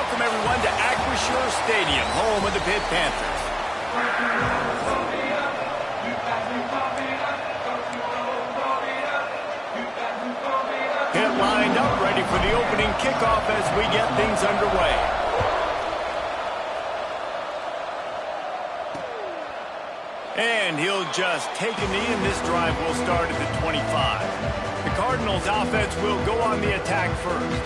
welcome everyone to Acrisure Stadium, home of the Pitt Panthers. Pitt lined up, ready for the opening kickoff as we get things underway. And he'll just take a knee, and this drive will start at the 25. The Cardinals offense will go on the attack first.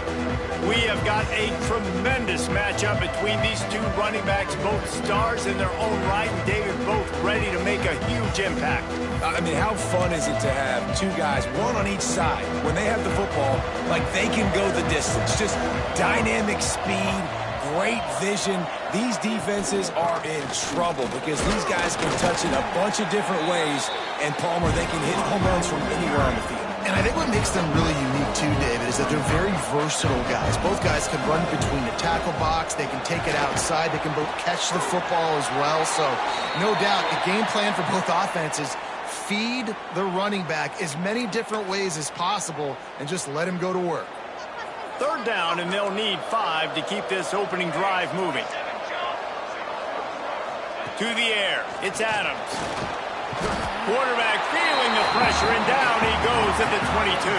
We have got a tremendous matchup between these two running backs, both stars in their own right, and David, both ready to make a huge impact. I mean, how fun is it to have two guys, one on each side, when they have the football, like they can go the distance. Just dynamic speed, great vision. These defenses are in trouble because these guys can touch it a bunch of different ways, and Palmer, they can hit home runs from anywhere on the field. And I think what makes them really unique too, David, is that they're very versatile guys. Both guys can run between the tackle box. They can take it outside. They can both catch the football as well. So, no doubt, the game plan for both offenses, feed the running back as many different ways as possible and just let him go to work. Third down, and they'll need 5 to keep this opening drive moving. To the air, it's Adams. Quarterback feeling the pressure, and down he goes at the 22.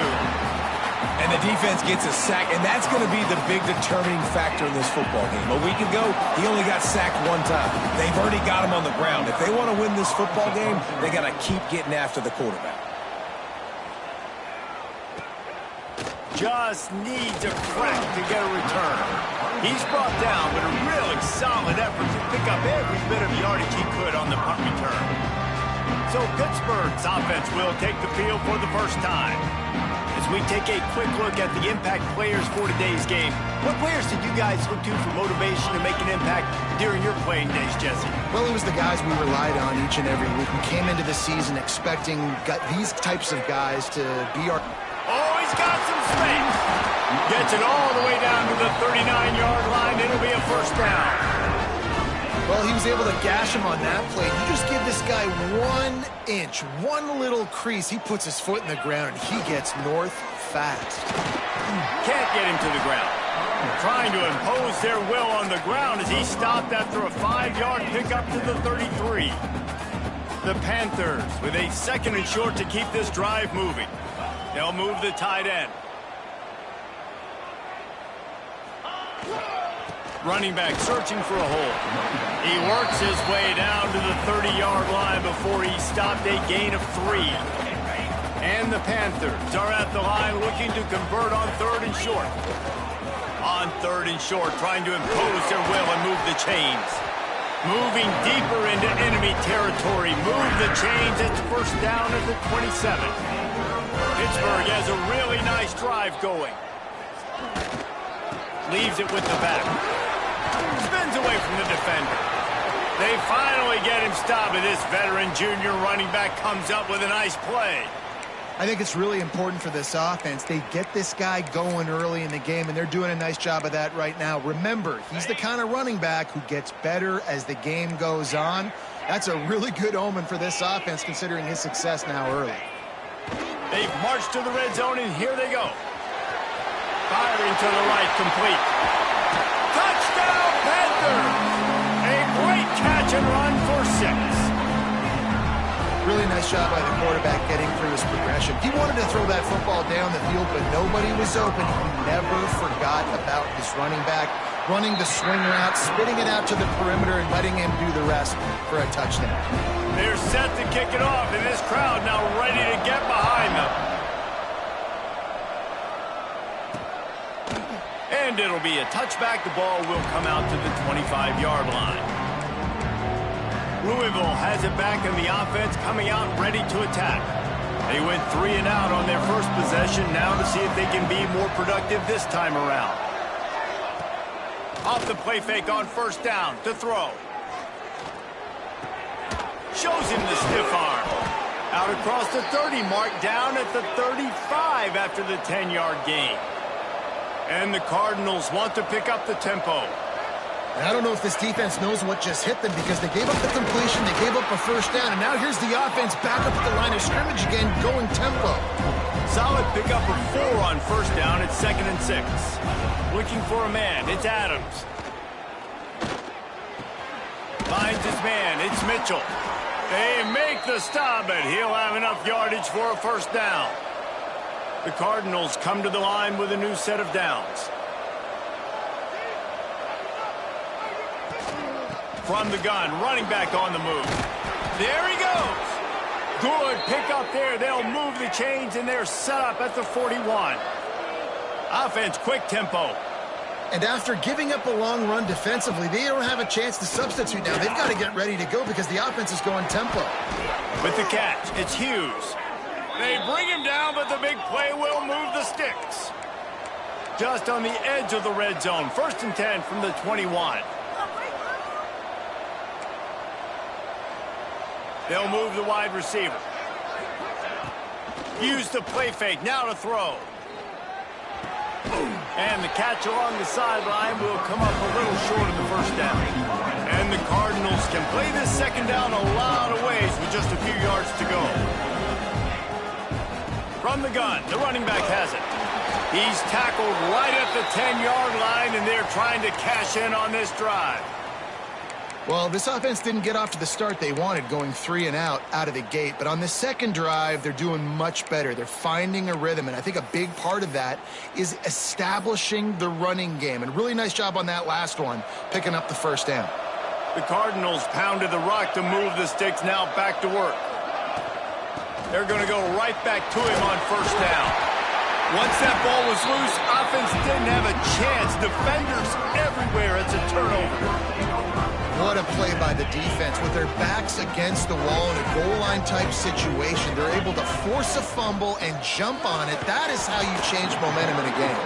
And the defense gets a sack, and that's going to be the big determining factor in this football game. A week ago, he only got sacked one time. They've already got him on the ground. If they want to win this football game, they got to keep getting after the quarterback. Just needs a crack to get a return. He's brought down, but a really solid effort to pick up every bit of yardage he could on the punt return. So Pittsburgh's offense will take the field for the first time. As we take a quick look at the impact players for today's game, what players did you guys look to for motivation to make an impact during your playing days, Jesse? Well, it was the guys we relied on each and every week. We came into the season expecting these types of guys to be our... Oh, he's got some space. Gets it all the way down to the 39-yard line. It'll be a first down. Well, he was able to gash him on that play. You just give this guy 1 inch, one little crease. He puts his foot in the ground, and he gets north fast. Can't get him to the ground. Trying to impose their will on the ground as he stopped after a 5-yard pickup to the 33. The Panthers with a 2nd and short to keep this drive moving. They'll move the tight end. Running back searching for a hole. He works his way down to the 30-yard line before he stopped a gain of 3. And the Panthers are at the line looking to convert on 3rd and short. On 3rd and short, trying to impose their will and move the chains. Moving deeper into enemy territory. Move the chains. It's first down at the 27. Pittsburgh has a really nice drive going. Leaves it with the back. Spins away from the defender. They finally get him stopped, and this veteran junior running back comes up with a nice play. I think it's really important for this offense. They get this guy going early in the game, and they're doing a nice job of that right now. Remember, he's the kind of running back who gets better as the game goes on. That's a really good omen for this offense, considering his success now early. They've marched to the red zone, and here they go. Firing to the right, complete. Touchdown, Panthers! A great catch and run for 6. Really nice job by the quarterback getting through his progression. He wanted to throw that football down the field, but nobody was open. He never forgot about his running back, running the swing route, spitting it out to the perimeter, and letting him do the rest for a touchdown. They're set to kick it off, and this crowd now ready to get behind them. And it'll be a touchback. The ball will come out to the 25-yard line. Louisville has it back in the offense, coming out ready to attack. They went 3 and out on their first possession, now to see if they can be more productive this time around. Off the play fake on first down to throw. Shows him the stiff arm. Out across the 30 mark, down at the 35 after the 10-yard gain. And the Cardinals want to pick up the tempo. And I don't know if this defense knows what just hit them because they gave up the completion, they gave up a first down, and now here's the offense back up at the line of scrimmage again, going tempo. Solid pickup of 4 on first down at 2nd and 6. Looking for a man, it's Adams. Finds his man. It's Mitchell. They make the stop, but he'll have enough yardage for a first down. The Cardinals come to the line with a new set of downs. From the gun, running back on the move. There he goes. Good pickup there. They'll move the chains, and they're set up at the 41. Offense, quick tempo. And after giving up a long run defensively, they don't have a chance to substitute now. They've got to get ready to go because the offense is going tempo. With the catch, it's Hughes. They bring him down, but the big play will move the sticks. Just on the edge of the red zone. 1st and 10 from the 21. They'll move the wide receiver. Use the play fake. Now to throw. And the catch along the sideline will come up a little short of the first down. And the Cardinals can play this second down a lot of ways with just a few yards to go. From the gun, the running back has it. He's tackled right at the 10-yard line, and they're trying to cash in on this drive. Well, this offense didn't get off to the start they wanted, going 3 and out of the gate. But on the second drive, they're doing much better. They're finding a rhythm, and I think a big part of that is establishing the running game. And really nice job on that last one, picking up the first down. The Cardinals pounded the rock to move the sticks, now back to work. They're going to go right back to him on first down. Once that ball was loose, offense didn't have a chance. Defenders everywhere. It's a turnover. What a play by the defense. With their backs against the wall in a goal line type situation, they're able to force a fumble and jump on it. That is how you change momentum in a game.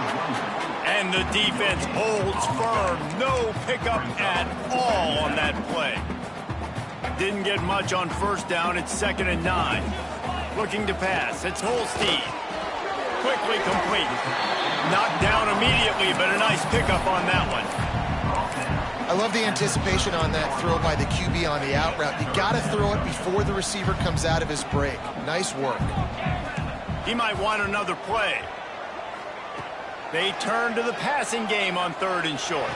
And the defense holds firm. No pickup at all on that play. Didn't get much on first down. It's 2nd and 9. Looking to pass. It's Holstein. Quickly complete. Knocked down immediately, but a nice pickup on that one. I love the anticipation on that throw by the QB on the out route. You got to throw it before the receiver comes out of his break. Nice work. He might want another play. They turn to the passing game on 3rd and short.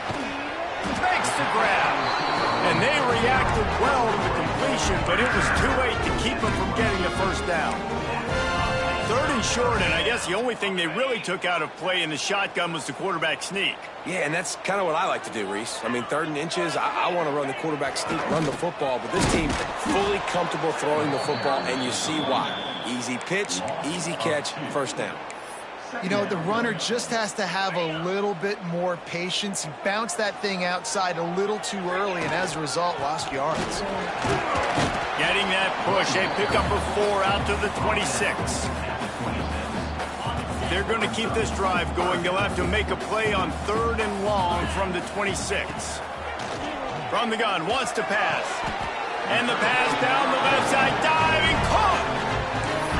Makes the grab. And they reacted well to the completion, but it was too late to keep them from getting the first down. 3rd and short, and I guess the only thing they really took out of play in the shotgun was the quarterback sneak. Yeah, and that's kind of what I like to do, Reese. I mean, 3rd and inches, I want to run the quarterback sneak, run the football, but this team fully comfortable throwing the football, and you see why. Easy pitch, easy catch, first down. You know, the runner just has to have a little bit more patience. He bounced that thing outside a little too early, and as a result, lost yards. Getting that push, a pickup of 4 out to the 26. They're going to keep this drive going. They'll have to make a play on 3rd and long from the 26. From the gun, wants to pass. And the pass down the left side, diving, caught!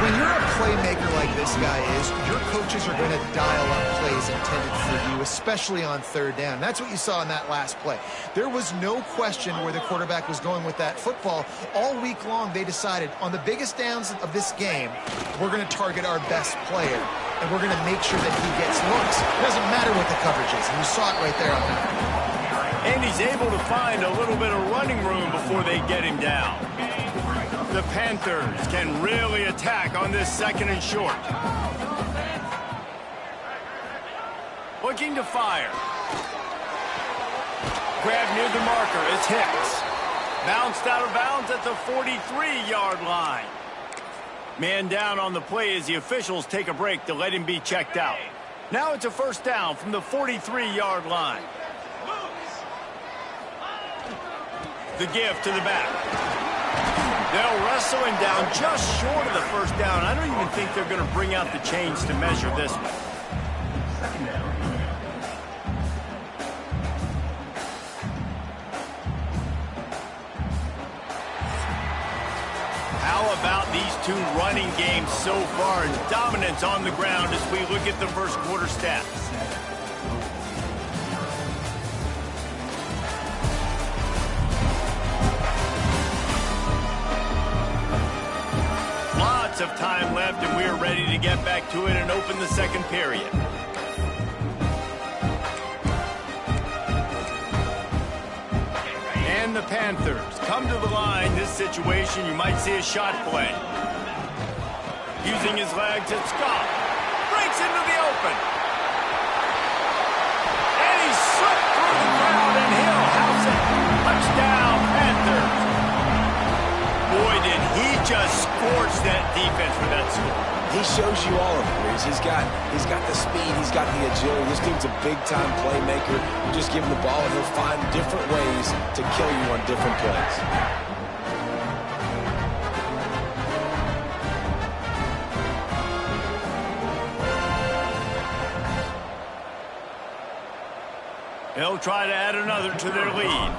When you're a playmaker like this guy is, your coaches are going to dial up plays intended for you, especially on 3rd down. That's what you saw in that last play. There was no question where the quarterback was going with that football. All week long, they decided on the biggest downs of this game, we're going to target our best player, and we're going to make sure that he gets looks. It doesn't matter what the coverage is, and you saw it right there on that. And he's able to find a little bit of running room before they get him down. The Panthers can really attack on this 2nd and short. Looking to fire. Grab near the marker. It's Hicks. Bounced out of bounds at the 43-yard line. Man down on the play as the officials take a break to let him be checked out. Now it's a first down from the 43-yard line. The give to the back. They'll wrestle him down just short of the first down. I don't even think they're going to bring out the chains to measure this one. How about these two running games so far? Dominance on the ground as we look at the first quarter stats. Of time left, and we are ready to get back to it and open the second period. And And the Panthers come to the line. This situation, you might see a shot play. Using his legs, it's Ncaa. Breaks into the open. And he slipped through the crowd, and he'll house it. Touchdown, Panthers. Boy, did he just scorch that defense with that score. He shows you all of it, Reese. He's got the speed, he's got the agility. This dude's a big-time playmaker. You just give him the ball, and he'll find different ways to kill you on different plays. They'll try to add another to their lead.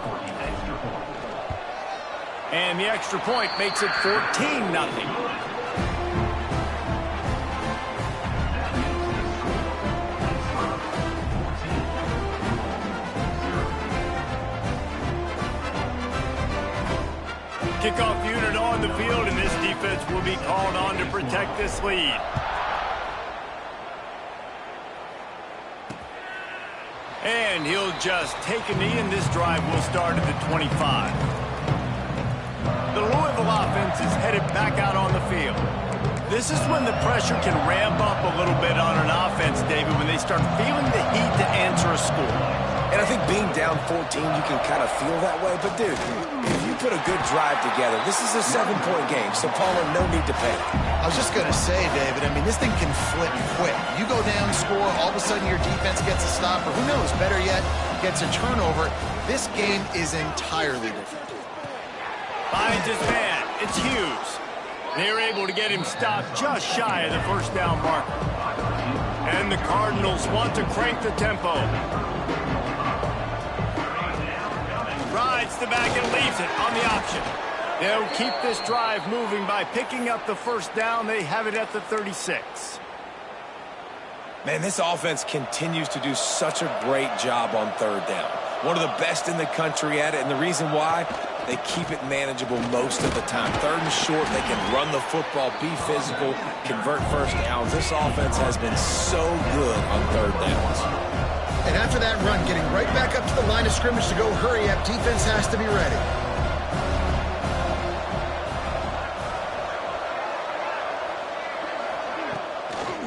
And the extra point makes it 14-0. Kickoff unit on the field, and this defense will be called on to protect this lead. And he'll just take a knee, and this drive will start at the 25. The Louisville offense is headed back out on the field. This is when the pressure can ramp up a little bit on an offense, David, when they start feeling the heat to answer a score. And I think being down 14, you can kind of feel that way. But, dude, if you put a good drive together, this is a 7-point game, so, Paula, no need to panic. I was just going to say, David, I mean, this thing can flip quick. You go down, score, all of a sudden your defense gets a stop, or who knows, better yet, gets a turnover. This game is entirely different. Finds his man. It's Hughes. They're able to get him stopped just shy of the first down marker. And the Cardinals want to crank the tempo. Rides the back and leaves it on the option. They'll keep this drive moving by picking up the first down. They have it at the 36. Man, this offense continues to do such a great job on third down. One of the best in the country at it, and the reason why, they keep it manageable most of the time. Third and short, they can run the football, be physical, convert first downs. This offense has been so good on third downs. And after that run, getting right back up to the line of scrimmage to go hurry up, defense has to be ready.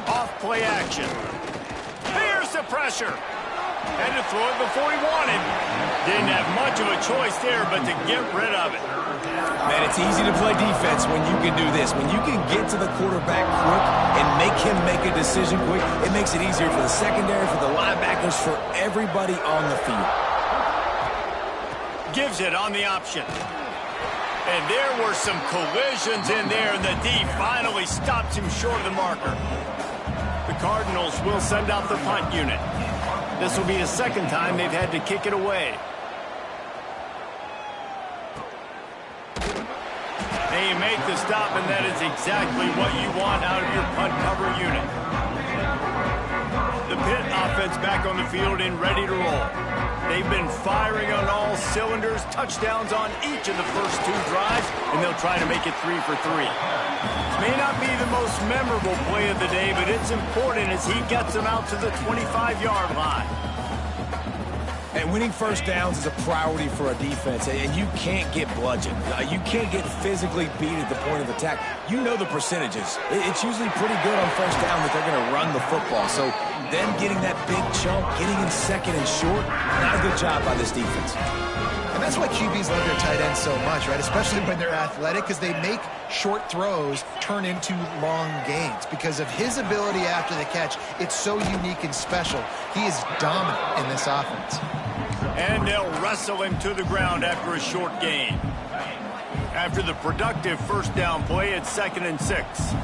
Off play action. Here's the pressure. Had to throw it before he wanted. Didn't have much of a choice there, but to get rid of it. Man, it's easy to play defense when you can do this. When you can get to the quarterback quick and make him make a decision quick, it makes it easier for the secondary, for the linebackers, for everybody on the field. Gives it on the option. And there were some collisions in there, and the D finally stops him short of the marker. The Cardinals will send out the punt unit. This will be the second time they've had to kick it away. They make the stop, and that is exactly what you want out of your punt cover unit. The Pitt offense back on the field and ready to roll. They've been firing on all cylinders, touchdowns on each of the first two drives, and they'll try to make it 3 for 3. May not be the most memorable play of the day, but it's important as he gets them out to the 25-yard line. And winning first downs is a priority for a defense, and you can't get bludgeoned. You can't get physically beat at the point of attack. You know the percentages. It's usually pretty good on first down that they're going to run the football. So them getting that big chunk, getting in second and short, not a good job by this defense. And that's why QBs love their tight ends so much, right? Especially when they're athletic, because they make short throws turn into long gains. Because of his ability after the catch, it's so unique and special. He is dominant in this offense. And they'll wrestle him to the ground after a short gain. After the productive first down play, it's 2nd and 6.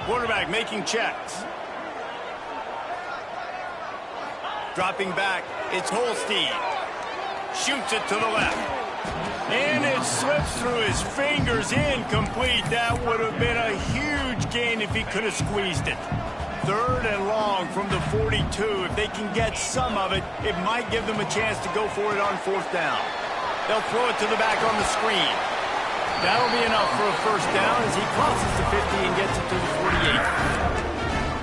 Quarterback making checks. Dropping back, it's Holstein. Shoots it to the left. And it slips through his fingers, incomplete. That would have been a huge gain if he could have squeezed it. 3rd and long from the 42. If they can get some of it, it might give them a chance to go for it on 4th down. They'll throw it to the back on the screen. That'll be enough for a first down as he crosses the 50 and gets it to the 48.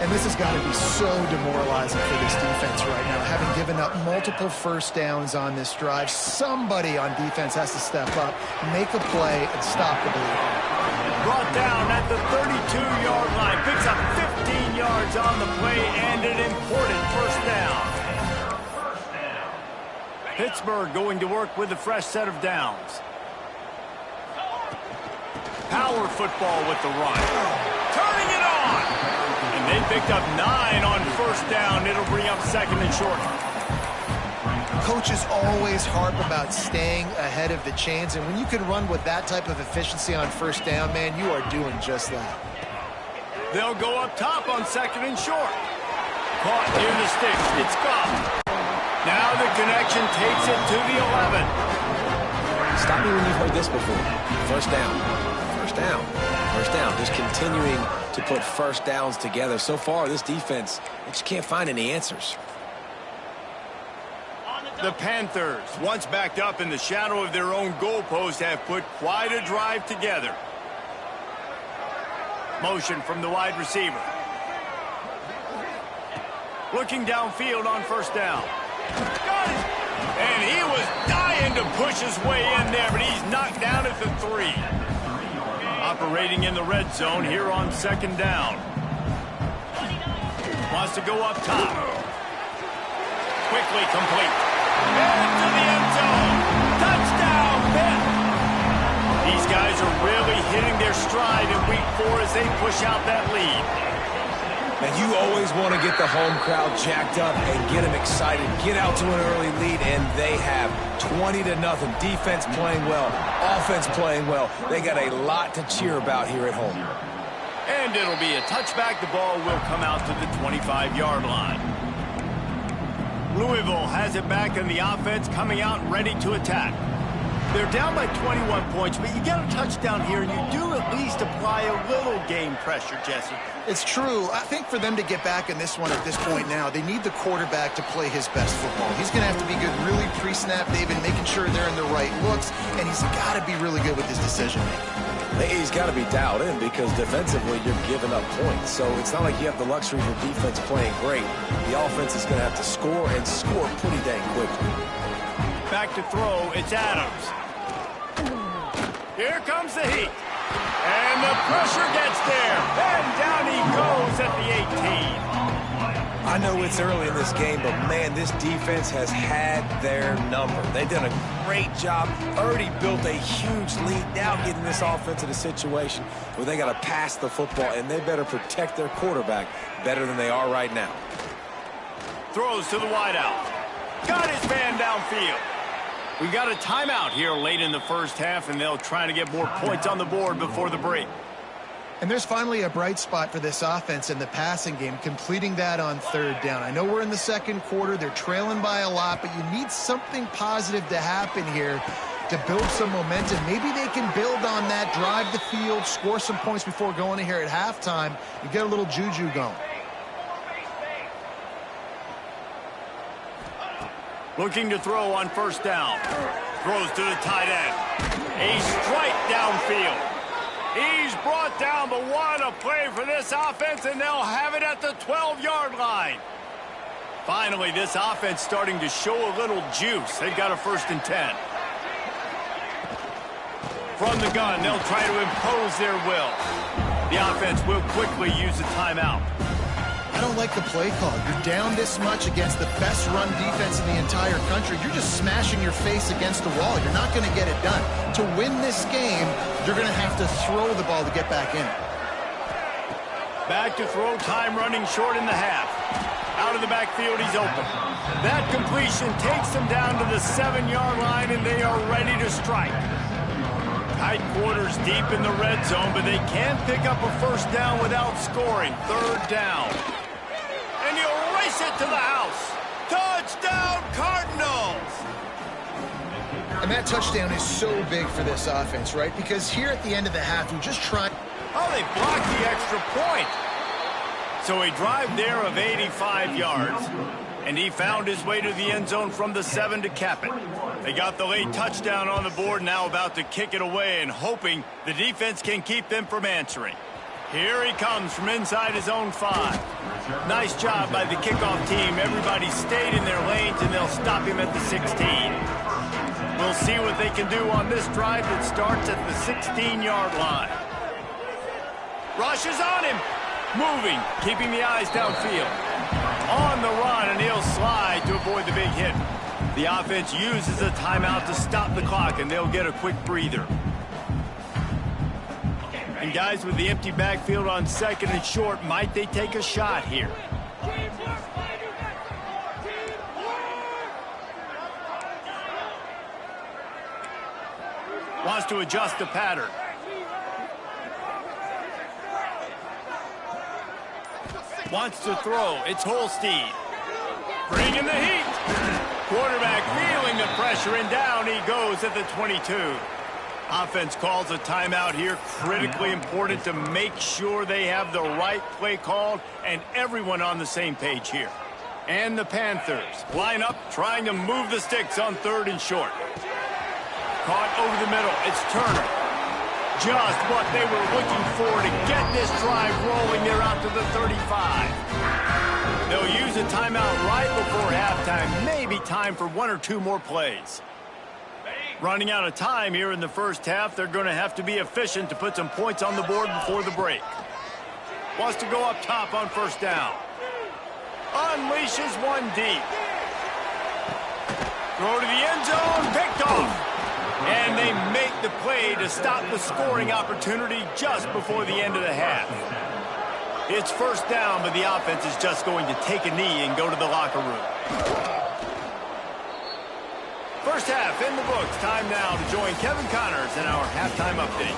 And And this has got to be so demoralizing for this defense right now, having given up multiple first downs on this drive. Somebody on defense has to step up, make a play, and stop the bleeding. Brought down at the 32-yard line. Picks up 15 yards on the play and an important first down. Pittsburgh going to work with a fresh set of downs. Power football with the run. Turning it on! And they picked up 9 on first down. It'll bring up second and short. Coaches always harp about staying ahead of the chains, and when you can run with that type of efficiency on first down, man, you are doing just that. They'll go up top on second and short. Caught near the sticks. It's gone. Now the connection takes it to the 11. Stop me when you've heard this before. First down. First down. First down. Just continuing to put first downs together. So far, this defense, they just can't find any answers. The Panthers, once backed up in the shadow of their own goalpost, have put quite a drive together. Motion from the wide receiver. Looking downfield on first down. Got it! And he was dying to push his way in there, but he's knocked down at the 3. Operating in the red zone here on second down. Wants to go up top. Quickly complete. Into the end zone. Touchdown, Pitt. These guys are really hitting their stride in week 4 as they push out that lead. And you always want to get the home crowd jacked up and get them excited. Get out to an early lead, and they have 20-0. Defense playing well. Offense playing well. They got a lot to cheer about here at home. And it'll be a touchback. The ball will come out to the 25-yard line. Louisville has it back in the offense, coming out ready to attack. They're down by 21 points, but you get a touchdown here, and you do at least apply a little game pressure, Jesse. It's true. I think for them to get back in this one at this point now, they need the quarterback to play his best football. He's going to have to be good really pre-snap, David, making sure they're in the right looks, and he's got to be really good with his decision-making. He's got to be dialed in because defensively you're giving up points. So it's not like you have the luxury of your defense playing great. The offense is going to have to score and score pretty dang quickly. Back to throw, it's Adams. Here comes the heat. And the pressure gets there. And down he goes at the 18. I know it's early in this game, but man, this defense has had their number. They've done a great job, already built a huge lead, now getting this offense in a situation where they got to pass the football, and they better protect their quarterback better than they are right now. Throws to the wideout. Got his man downfield. We got a timeout here late in the first half, and they'll try to get more points on the board before the break. And there's finally a bright spot for this offense in the passing game, completing that on third down. I know we're in the second quarter. They're trailing by a lot, but you need something positive to happen here to build some momentum. Maybe they can build on that, drive the field, score some points before going in here at halftime and get a little juju going. Looking to throw on first down. Throws to the tight end. A strike downfield. He's brought down, but what a play for this offense, and they'll have it at the 12-yard line. Finally, this offense starting to show a little juice. They've got a 1st and 10. From the gun, they'll try to impose their will. The offense will quickly use a timeout. I don't like the play call. You're down this much against the best run defense in the entire country. You're just smashing your face against the wall. You're not going to get it done. To win this game, you're going to have to throw the ball to get back in. Back to throw, time running short in the half. Out of the backfield, he's open. That completion takes them down to the 7-yard line, and they are ready to strike. Tight quarters deep in the red zone, but they can't pick up a first down without scoring. Third down. And he'll race it to the house. Touchdown, Cardinals! And that touchdown is so big for this offense, right? Because here at the end of the half, you're just trying... Oh, they blocked the extra point. So a drive there of 85 yards. And he found his way to the end zone from the 7 to cap it. They got the late touchdown on the board, now about to kick it away and hoping the defense can keep them from answering. Here he comes from inside his own 5. Nice job by the kickoff team. Everybody stayed in their lanes, and they'll stop him at the 16. We'll see what they can do on this drive that starts at the 16-yard line. Rushes on him. Moving, keeping the eyes downfield. On the run, and he'll slide to avoid the big hit. The offense uses a timeout to stop the clock, and they'll get a quick breather. And guys, with the empty backfield on 2nd and short, might they take a shot here? Wants to adjust the pattern. Wants to throw. It's Holstein. Bringing the heat. Quarterback feeling the pressure, and down he goes at the 22. Offense calls a timeout here. Critically important to make sure they have the right play called and everyone on the same page here. And the Panthers line up trying to move the sticks on 3rd and short. Caught over the middle. It's Turner. Just what they were looking for to get this drive rolling. They're out to the 35. They'll use a timeout right before halftime. Maybe time for 1 or 2 more plays. Running out of time here in the first half. They're going to have to be efficient to put some points on the board before the break. Wants to go up top on 1st down. Unleashes one deep. Throw to the end zone. Picked off. And they make the play to stop the scoring opportunity just before the end of the half. It's 1st down, but the offense is just going to take a knee and go to the locker room. First half in the books. Time now to join Kevin Connors in our halftime update.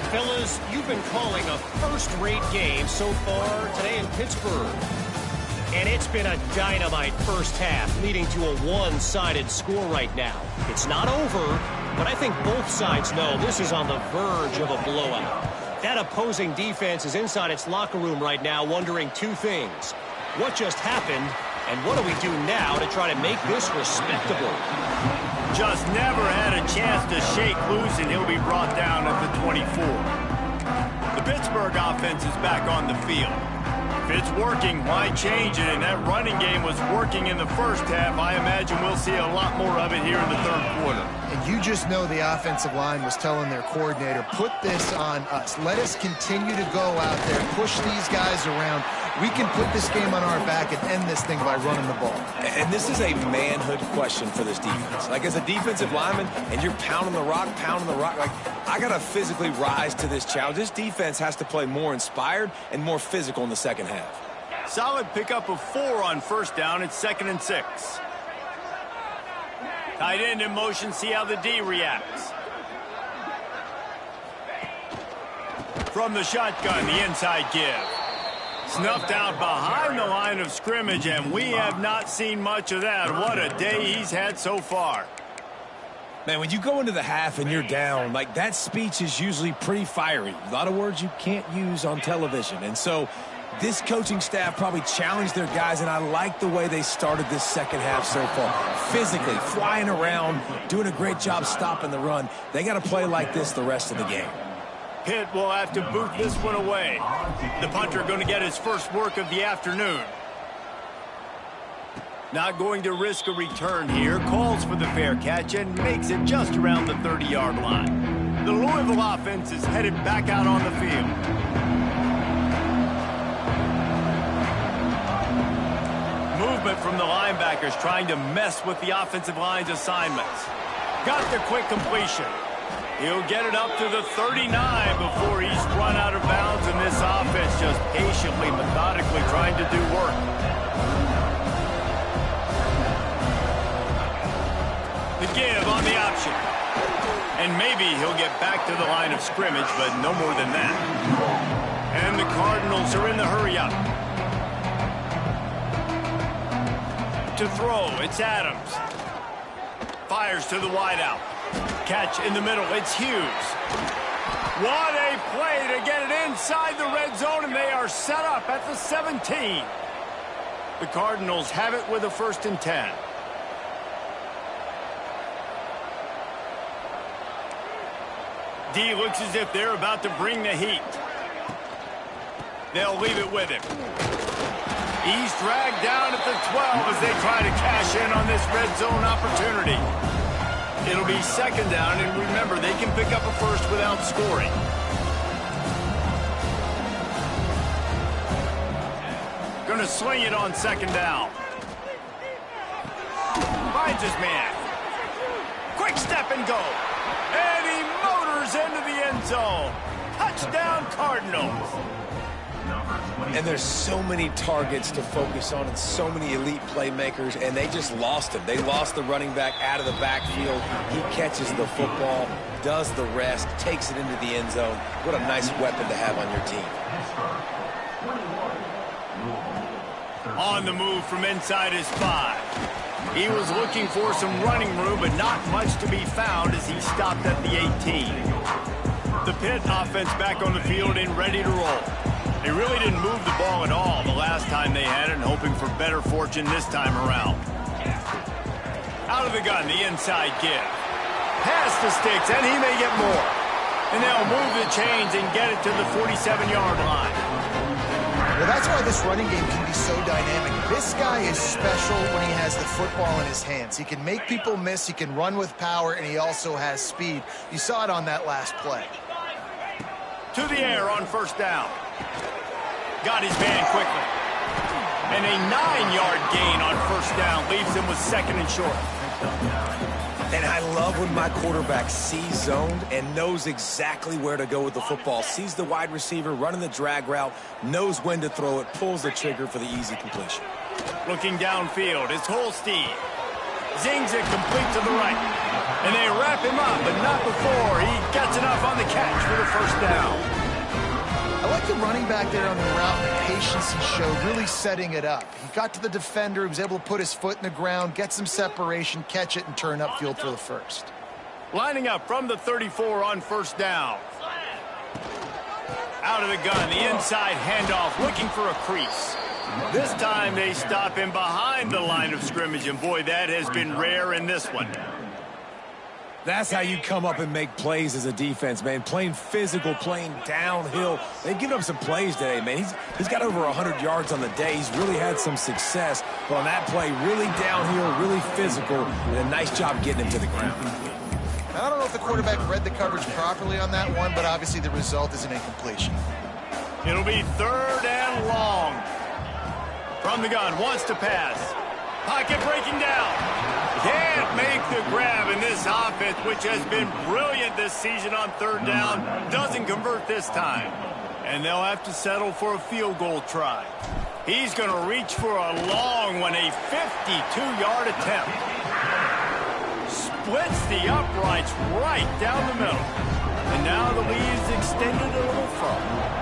Fellas, you've been calling a first-rate game so far today in Pittsburgh. And it's been a dynamite first half, leading to a one-sided score right now. It's not over, but I think both sides know this is on the verge of a blowout. That opposing defense is inside its locker room right now wondering 2 things. What just happened, and what do we do now to try to make this respectable? Just never had a chance to shake loose, and he'll be brought down at the 24. The Pittsburgh offense is back on the field. If it's working, why change it? And that running game was working in the first half. I imagine we'll see a lot more of it here in the 3rd quarter. And you just know the offensive line was telling their coordinator, put this on us. Let us continue to go out there, push these guys around. We can put this game on our back and end this thing by running the ball. And this is a manhood question for this defense. Like, as a defensive lineman, and you're pounding the rock, like, I got to physically rise to this challenge. This defense has to play more inspired and more physical in the second half. Solid pickup of 4 on 1st down. It's 2nd and 6. Tight end in motion. See how the D reacts. From the shotgun, the inside give. Snuffed out behind the line of scrimmage, and we have not seen much of that. What a day he's had so far. Man, when you go into the half and you're down, like, that speech is usually pretty fiery. A lot of words you can't use on television. And so this coaching staff probably challenged their guys, and I like the way they started this second half so far. Physically, flying around, doing a great job stopping the run. They got to play like this the rest of the game. Pitt will have to boot this one away. The punter going to get his first work of the afternoon. Not going to risk a return here. Calls for the fair catch and makes it just around the 30-yard line. The Louisville offense is headed back out on the field. Movement from the linebackers trying to mess with the offensive line's assignments. Got the quick completion. He'll get it up to the 39 before he's run out of bounds, and this offense just patiently, methodically trying to do work. The give on the option. And maybe he'll get back to the line of scrimmage, but no more than that. And the Cardinals are in the hurry-up. To throw, it's Adams. Fires to the wideout. Catch in the middle, it's Hughes. What a play to get it inside the red zone, and they are set up at the 17. The Cardinals have it with a 1st and 10. D looks as if they're about to bring the heat. They'll leave it with him. He's dragged down at the 12 as they try to cash in on this red zone opportunity. It'll be second down, and remember, they can pick up a first without scoring. Going to sling it on second down. Finds his man. Quick step and go. And he motors into the end zone. Touchdown, Cardinals. And there's so many targets to focus on and so many elite playmakers, and they just lost him. They lost the running back out of the backfield. He catches the football, does the rest, takes it into the end zone. What a nice weapon to have on your team. On the move from inside his 5. He was looking for some running room, but not much to be found as he stopped at the 18. The Pitt offense back on the field and ready to roll. They really didn't move the ball at all the last time they had it, and hoping for better fortune this time around. Out of the gun, the inside give. Pass to Sticks, and he may get more. And they'll move the chains and get it to the 47-yard line. Well, that's why this running game can be so dynamic. This guy is special when he has the football in his hands. He can make people miss, he can run with power, and he also has speed. You saw it on that last play. To the air on first down. Got his man quickly. And a 9-yard gain on first down leaves him with second and short. And I love when my quarterback sees zoned and knows exactly where to go with the football. Sees the wide receiver running the drag route, knows when to throw it, pulls the trigger for the easy completion. Looking downfield, it's Holstein. Zings it complete to the right. And they wrap him up, but not before he gets enough on the catch for the first down. I like the running back there on the route and the patience he showed, really setting it up. He got to the defender, he was able to put his foot in the ground, get some separation, catch it, and turn upfield for the first. Lining up from the 34 on first down. Out of the gun, the inside handoff, looking for a crease. This time they stop him behind the line of scrimmage, and boy, that has been rare in this one. That's how you come up and make plays as a defense, man. Playing physical, playing downhill. They've given him some plays today, man. He's got over 100 yards on the day. He's really had some success. But on that play, really downhill, really physical, and a nice job getting him to the ground. I don't know if the quarterback read the coverage properly on that one, but obviously the result is an incompletion. It'll be third and long. From the gun, wants to pass. Pocket breaking down. Can't make the grab in this offense, which has been brilliant this season on third down. Doesn't convert this time. And they'll have to settle for a field goal try. He's going to reach for a long one, a 52-yard attempt. Splits the uprights right down the middle. And now the lead is extended a little further.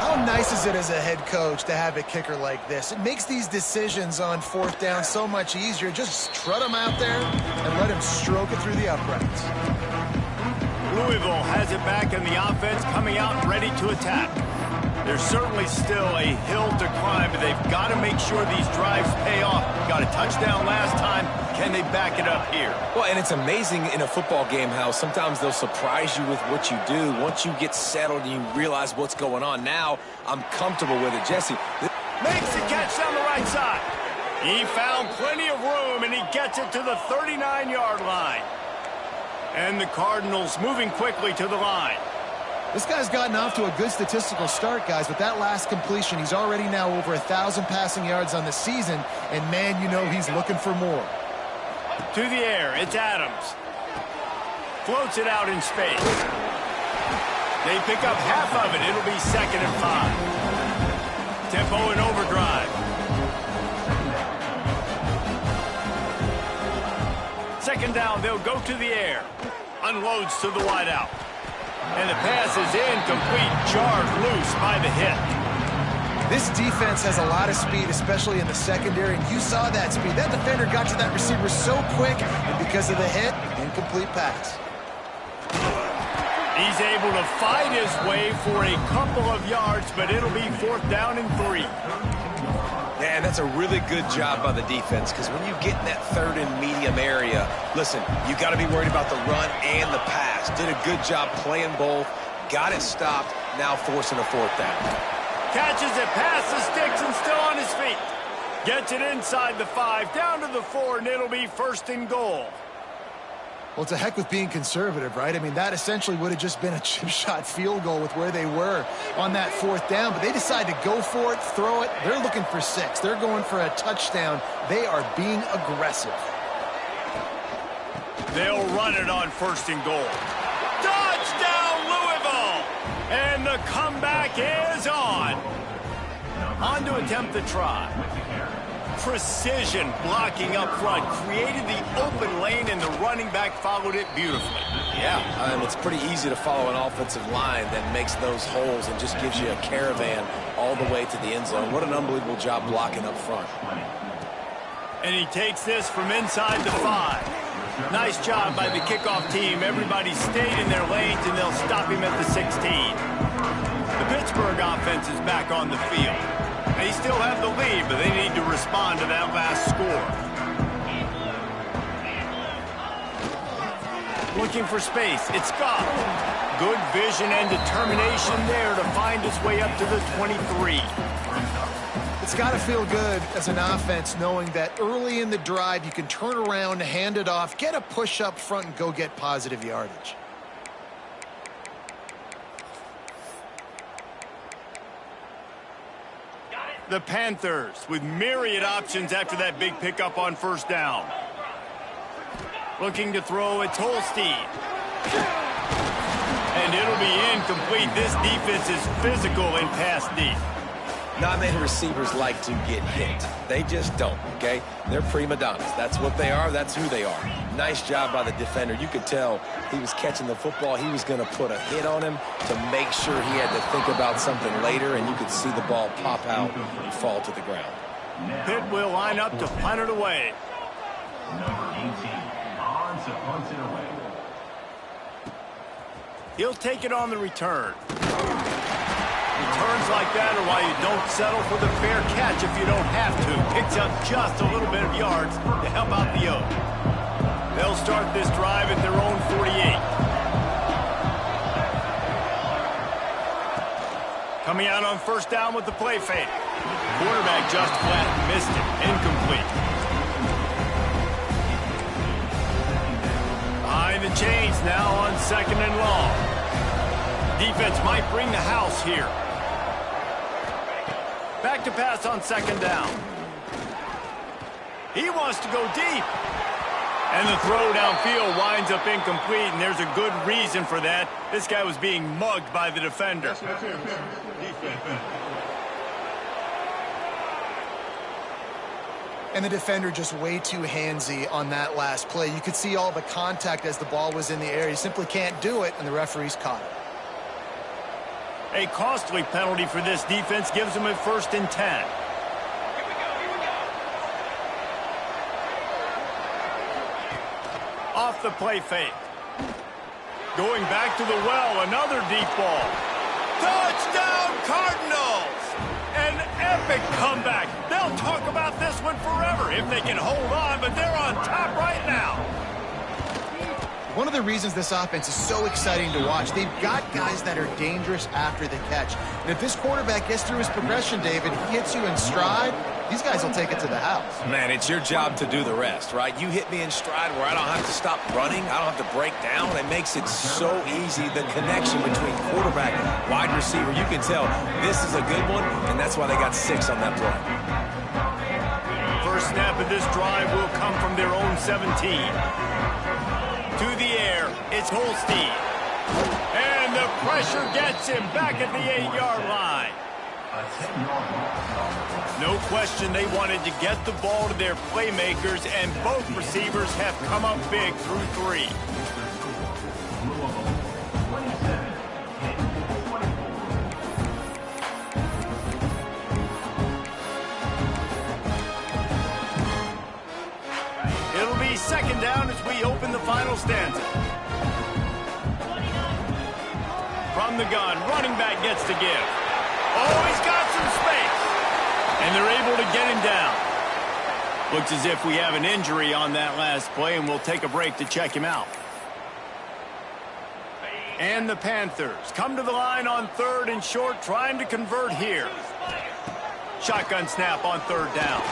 How nice is it as a head coach to have a kicker like this? It makes these decisions on fourth down so much easier. Just strut him out there and let him stroke it through the uprights. Louisville has it back in the offense, coming out ready to attack. There's certainly still a hill to climb, but they've got to make sure these drives pay off. Got a touchdown last time. Can they back it up here? Well, and it's amazing in a football game how sometimes they'll surprise you with what you do. Once you get settled and you realize what's going on, now I'm comfortable with it. Jesse. Makes the catch down the right side. He found plenty of room, and he gets it to the 39-yard line. And the Cardinals moving quickly to the line. This guy's gotten off to a good statistical start, guys, but that last completion, he's already now over 1,000 passing yards on the season, and man, you know he's looking for more. To the air, it's Adams. Floats it out in space. They pick up half of it. It'll be second and 5. Tempo in overdrive. Second down, they'll go to the air. Unloads to the wideout. And the pass is incomplete, jarred loose by the hit. This defense has a lot of speed, especially in the secondary, and you saw that speed. That defender got to that receiver so quick, and because of the hit, incomplete pass. He's able to fight his way for a couple of yards, but it'll be fourth down and 3. Yeah, and that's a really good job by the defense, because when you get in that third and medium area, listen, you got to be worried about the run and the pass. Did a good job playing both, got it stopped, now forcing a fourth down. Catches it past the sticks and still on his feet. Gets it inside the 5, down to the 4, and it'll be 1st and goal. Well, it's a heck with being conservative, right? I mean, that essentially would have just been a chip shot field goal with where they were on that 4th down, but they decide to go for it, throw it. They're looking for 6. They're going for a touchdown. They are being aggressive. They'll run it on 1st and goal. Touchdown, Louisville! And the comeback is on. On to attempt the try. Precision blocking up front, created the open lane, and the running back followed it beautifully. Yeah, it's pretty easy to follow an offensive line that makes those holes and just gives you a caravan all the way to the end zone. What an unbelievable job blocking up front. And he takes this from inside the 5. Nice job by the kickoff team. Everybody stayed in their lanes, and they'll stop him at the 16. The Pittsburgh offense is back on the field. They still have the lead, but they need to respond to that last score. Looking for space. It's Scott. Good vision and determination there to find his way up to the 23. It's got to feel good as an offense knowing that early in the drive you can turn around, hand it off, get a push up front, and go get positive yardage. The Panthers with myriad options after that big pickup on 1st down. Looking to throw, it's Holstein. And it'll be incomplete. This defense is physical and pass deep. Not many receivers like to get hit. They just don't, okay? They're prima donnas. That's what they are. That's who they are. Nice job by the defender. You could tell he was catching the football. He was going to put a hit on him to make sure he had to think about something later, and you could see the ball pop out and fall to the ground. Pitt will line up to punt it away. Number 18, on to punt it away. He'll take it on the return. Returns like that are why you don't settle for the fair catch if you don't have to. Picks up just a little bit of yards to help out the Oak. They'll start this drive at their own 48. Coming out on 1st down with the play fake. Quarterback just flat missed it. Incomplete. Behind the chains now on 2nd and long. Defense might bring the house here. Back to pass on 2nd down. He wants to go deep. And the throw downfield winds up incomplete, and there's a good reason for that. This guy was being mugged by the defender. And the defender just way too handsy on that last play. You could see all the contact as the ball was in the air. He simply can't do it, and the referees caught it. A costly penalty for this defense gives them a 1st and 10. Off the play fake. Going back to the well, another deep ball. Touchdown, Cardinals! An epic comeback. They'll talk about this one forever if they can hold on, but they're on top right now. One of the reasons this offense is so exciting to watch, they've got guys that are dangerous after the catch. And if this quarterback gets through his progression, David, he hits you in stride, these guys will take it to the house. Man, it's your job to do the rest, right? You hit me in stride where I don't have to stop running. I don't have to break down. It makes it so easy, the connection between quarterback and wide receiver. You can tell this is a good one, and that's why they got 6 on that play. First snap of this drive will come from their own 17. To the air, it's Holstein. And the pressure gets him back at the 8-yard line. No question they wanted to get the ball to their playmakers, and both receivers have come up big through 3. It'll be 2nd down as we open the final stanza. From the gun, running back gets to give. Oh, he's got some space. And they're able to get him down. Looks as if we have an injury on that last play, and we'll take a break to check him out. And the Panthers come to the line on 3rd and short, trying to convert here. Shotgun snap on 3rd down.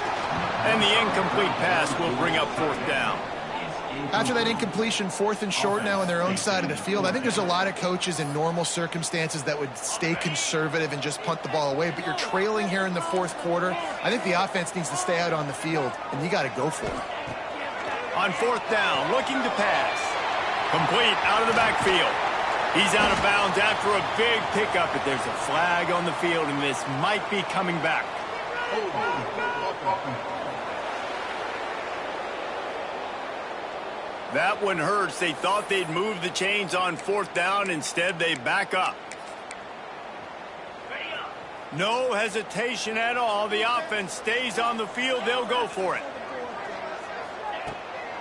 And the incomplete pass will bring up 4th down. After that incompletion, 4th and short now on their own side of the field, I think there's a lot of coaches in normal circumstances that would stay conservative and just punt the ball away. But you're trailing here in the 4th quarter. I think the offense needs to stay out on the field, and you got to go for it. On 4th down, looking to pass. Complete out of the backfield. He's out of bounds after a big pickup, but there's a flag on the field, and this might be coming back. That one hurts. They thought they'd move the chains on 4th down. Instead, they back up. No hesitation at all. The offense stays on the field. They'll go for it.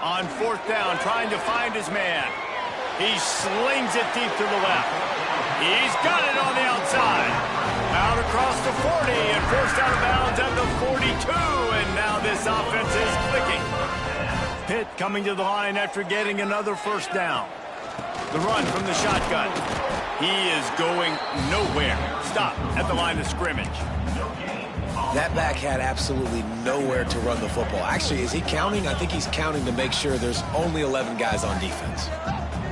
On 4th down, trying to find his man. He slings it deep to the left. He's got it on the outside. Out across the 40 and forced out of bounds at the 42. And now this offense is clicking. Pitt coming to the line after getting another 1st down. The run from the shotgun. He is going nowhere. Stop at the line of scrimmage. That back had absolutely nowhere to run the football. Actually, is he counting? I think he's counting to make sure there's only 11 guys on defense.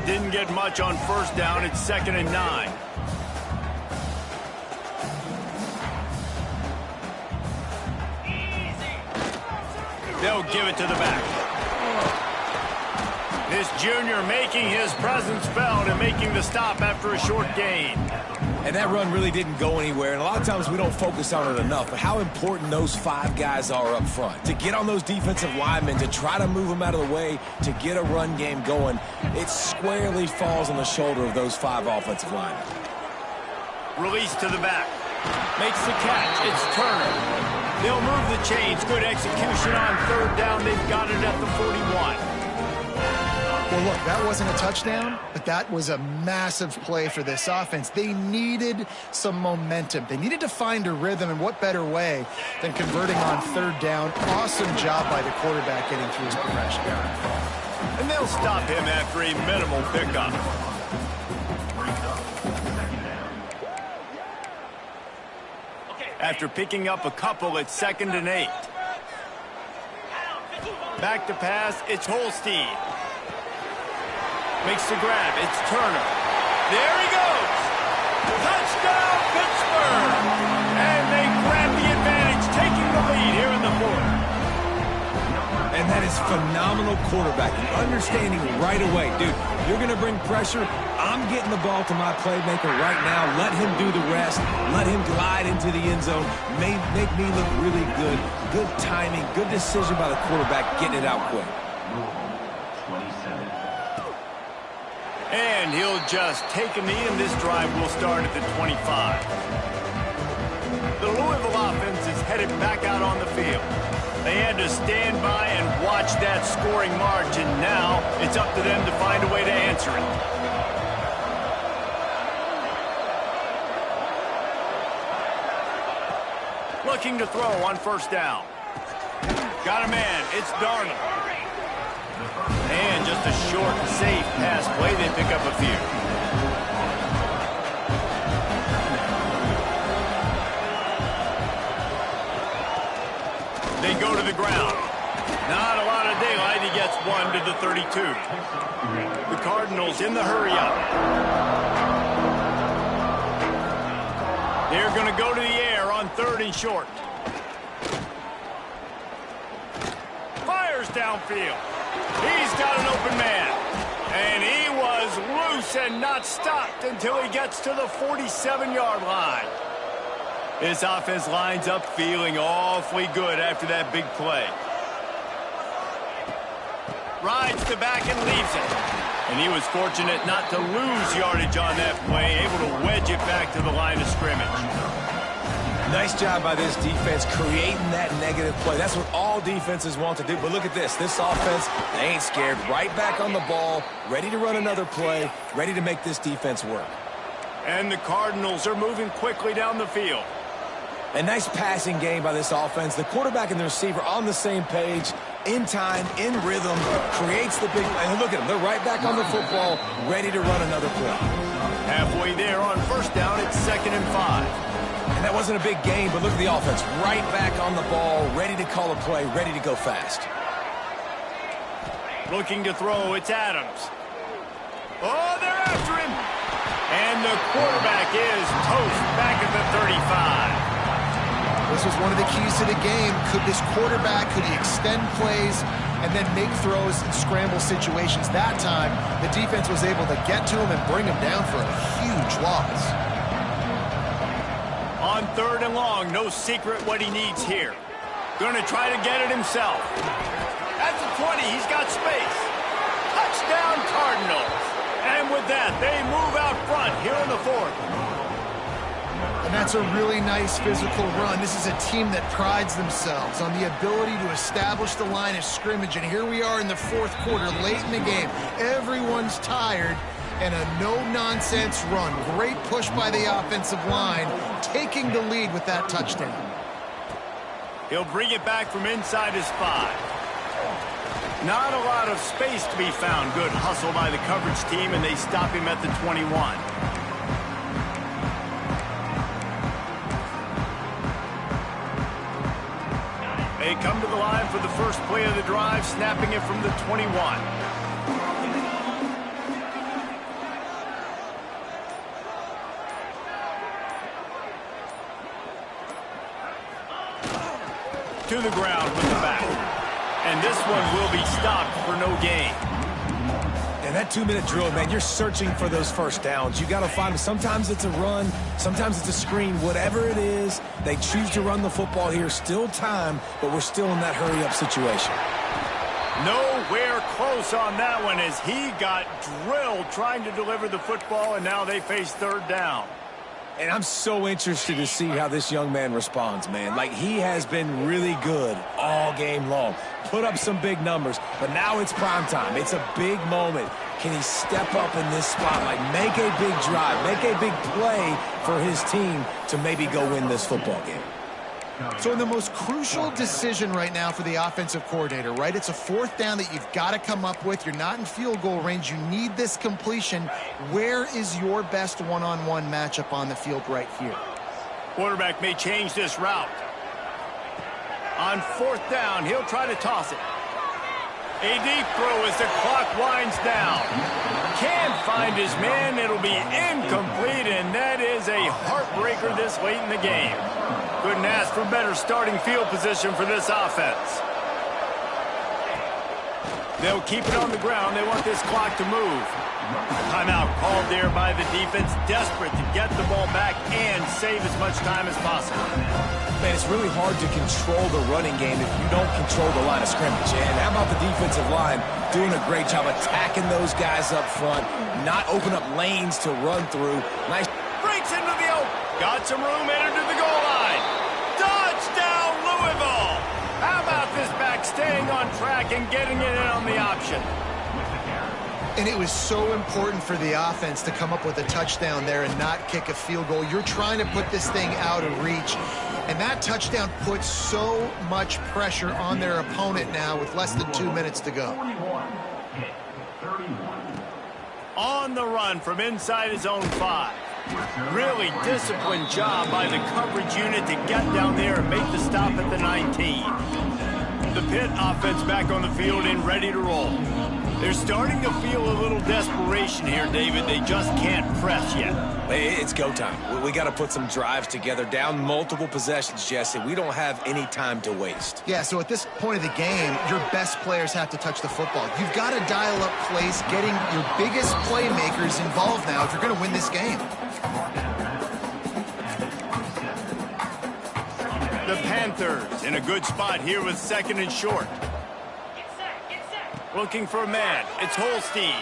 Didn't get much on 1st down. It's 2nd and 9. They'll give it to the back. This junior making his presence felt and making the stop after a short gain. And that run really didn't go anywhere, and a lot of times we don't focus on it enough, but how important those 5 guys are up front. To get on those defensive linemen, to try to move them out of the way, to get a run game going, it squarely falls on the shoulder of those 5 offensive linemen. Release to the back. Makes the catch. It's Turner. They'll move the chains. Good execution on 3rd down. They've got it at the 41. Well, look, that wasn't a touchdown, but that was a massive play for this offense. They needed some momentum. They needed to find a rhythm, and what better way than converting on 3rd down. Awesome job by the quarterback getting through his progression. And they'll stop him after a minimal pickup. After picking up a couple, it's 2nd and 8. Back to pass, it's Holstein. Makes the grab. It's Turner. There he goes. Touchdown, Pittsburgh. And they grab the advantage, taking the lead here in the 4th. And that is phenomenal quarterbacking. Understanding right away. Dude, you're going to bring pressure. I'm getting the ball to my playmaker right now. Let him do the rest. Let him glide into the end zone. Make me look really good. Good timing. Good decision by the quarterback getting it out quick. And he'll just take a knee, and this drive will start at the 25. The Louisville offense is headed back out on the field. They had to stand by and watch that scoring march, and now it's up to them to find a way to answer it. Looking to throw on 1st down. Got a man. It's Darnold. And just a short, safe pass play. They pick up a few. They go to the ground. Not a lot of daylight. He gets 1 to the 32. The Cardinals in the hurry-up. They're going to go to the air on 3rd and short. Fires downfield. He's got an open man. And he was loose and not stopped until he gets to the 47-yard line. This offense lines up feeling awfully good after that big play. Rides the back and leaves it. And he was fortunate not to lose yardage on that play, able to wedge it back to the line of scrimmage. Nice job by this defense creating that negative play. That's what all defenses want to do. But look at this. This offense, they ain't scared. Right back on the ball, ready to run another play, ready to make this defense work. And the Cardinals are moving quickly down the field. A nice passing game by this offense. The quarterback and the receiver on the same page, in time, in rhythm, creates the big play. And look at them. They're right back on the football, ready to run another play. Halfway there on first down, it's 2nd and 5. And that wasn't a big gain, but look at the offense. Right back on the ball, ready to call a play, ready to go fast. Looking to throw, it's Adams. Oh, they're after him. And the quarterback is toast back at the 35. This was one of the keys to the game. Could this quarterback, could he extend plays and then make throws in scramble situations? That time, the defense was able to get to him and bring him down for a huge loss. On 3rd and long, no secret what he needs here. Going to try to get it himself. At the 20, he's got space. Touchdown Cardinals. And with that, they move out front here in the 4th. And that's a really nice physical run. This is a team that prides themselves on the ability to establish the line of scrimmage. And here we are in the 4th quarter, late in the game. Everyone's tired, and a no-nonsense run. Great push by the offensive line, taking the lead with that touchdown. He'll bring it back from inside his 5. Not a lot of space to be found. Good hustle by the coverage team, and they stop him at the 21. They come to the line for the first play of the drive, snapping it from the 21. To the ground with the back. And this one will be stopped for no gain. And that 2-minute drill, man, you're searching for those first downs. You got to find them. Sometimes it's a run, sometimes it's a screen. Whatever it is, they choose to run the football here. Still time, but we're still in that hurry-up situation. Nowhere close on that one as he got drilled trying to deliver the football, and now they face 3rd down. And I'm so interested to see how this young man responds, man. Like, he has been really good all game long. Put up some big numbers, but now it's prime time. It's a big moment. Can he step up in this spot? Like, make a big drive, make a big play for his team to maybe go win this football game. So in the most crucial decision right now for the offensive coordinator, right? It's a 4th down that you've got to come up with. You're not in field goal range. You need this completion. Where is your best one-on-one matchup on the field right here? Quarterback may change this route. On 4th down, he'll try to toss it. A deep throw as the clock winds down. Can't find his man. It'll be incomplete, and that is a heartbreaker this late in the game. Couldn't ask for better starting field position for this offense. They'll keep it on the ground. They want this clock to move. Timeout called there by the defense, desperate to get the ball back and save as much time as possible. Man, it's really hard to control the running game if you don't control the line of scrimmage. And how about the defensive line doing a great job attacking those guys up front, not open up lanes to run through. Nice. Breaks into the open. Got some room, entered to the goal line. Touchdown, Louisville. How about this back staying on track and getting it in on the option? And it was so important for the offense to come up with a touchdown there and not kick a field goal. You're trying to put this thing out of reach. And that touchdown puts so much pressure on their opponent now with less than 2 minutes to go. On the run from inside his own 5. Really disciplined job by the coverage unit to get down there and make the stop at the 19. The Pitt offense back on the field and ready to roll. They're starting to feel a little desperation here, David. They just can't press yet. It's go time. We got to put some drives together, down multiple possessions, Jesse. We don't have any time to waste. Yeah, so at this point of the game, your best players have to touch the football. You've got to dial up plays, getting your biggest playmakers involved now if you're going to win this game. The Panthers in a good spot here with 2nd and short. Looking for a man. It's Holstein.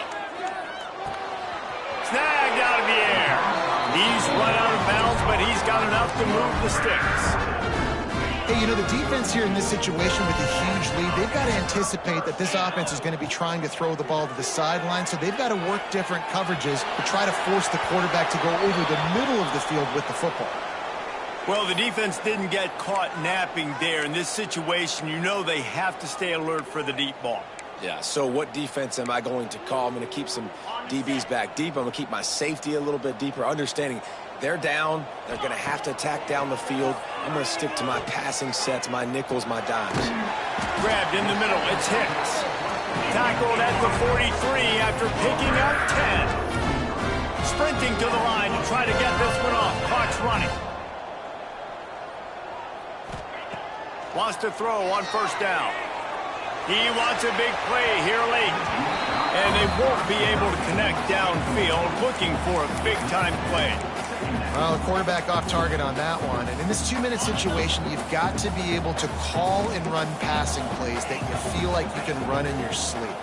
Snagged out of the air. He's run out of bounds, but he's got enough to move the sticks. Hey, you know, the defense here in this situation with a huge lead, they've got to anticipate that this offense is going to be trying to throw the ball to the sideline, so they've got to work different coverages to try to force the quarterback to go over the middle of the field with the football. Well, the defense didn't get caught napping there. In this situation, you know they have to stay alert for the deep ball. Yeah, so what defense am I going to call? I'm going to keep some DBs back deep. I'm going to keep my safety a little bit deeper, understanding they're down. They're going to have to attack down the field. I'm going to stick to my passing sets, my nickels, my dimes. Grabbed in the middle. It's Hicks. Tackled at the 43 after picking up 10. Sprinting to the line to try to get this one off. Clock's running. Wants to throw on first down. He wants a big play here late. And they won't be able to connect downfield, looking for a big-time play. Well, the quarterback off target on that one. And in this 2-minute situation, you've got to be able to call and run passing plays that you feel like you can run in your sleep.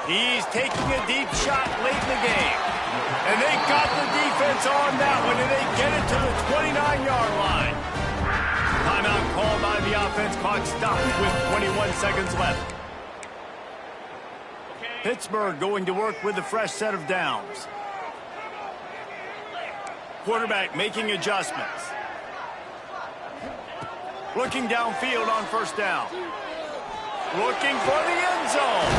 He's taking a deep shot late in the game. And they got the defense on that one, and they get it to the 29-yard line. Timeout called by the offense. Clock stopped with 21 seconds left. Pittsburgh going to work with a fresh set of downs. Quarterback making adjustments. Looking downfield on first down. Looking for the end zone.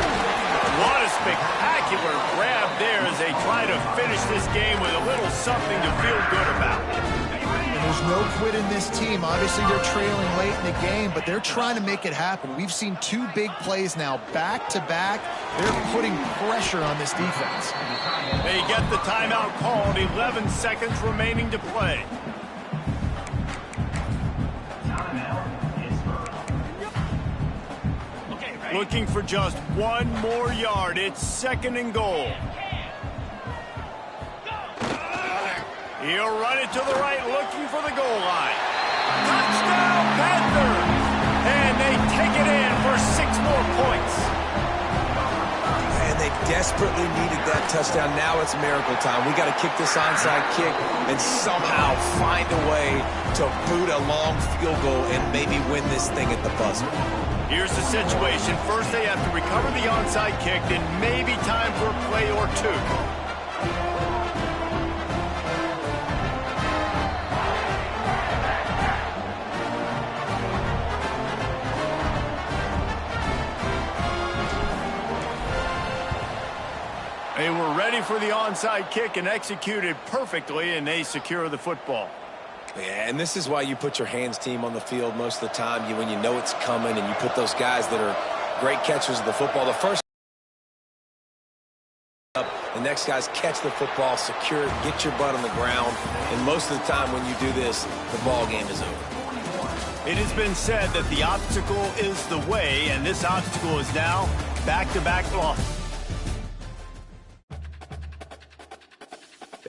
What a spectacular grab there as they try to finish this game with a little something to feel good about. And there's no quit in this team. Obviously, they're trailing late in the game, but they're trying to make it happen. We've seen 2 big plays now, back-to-back. They're putting pressure on this defense. They get the timeout called. 11 seconds remaining to play. Looking for just 1 more yard. It's 2nd and goal. He'll run it to the right, looking for the goal line. Touchdown, Panthers! And they take it in for 6 more points. And they desperately needed that touchdown. Now it's miracle time. We got to kick this onside kick and somehow find a way to boot a long field goal and maybe win this thing at the buzzer. Here's the situation. First, they have to recover the onside kick, then maybe time for a play or 2. They were ready for the onside kick and executed perfectly, and they secure the football. Yeah, and this is why you put your hands team on the field most of the time. When you know it's coming, and you put those guys that are great catchers of the football. The first up, the next guys catch the football, secure it, get your butt on the ground. And most of the time when you do this, the ball game is over. It has been said that the obstacle is the way, and this obstacle is now back-to-back loss.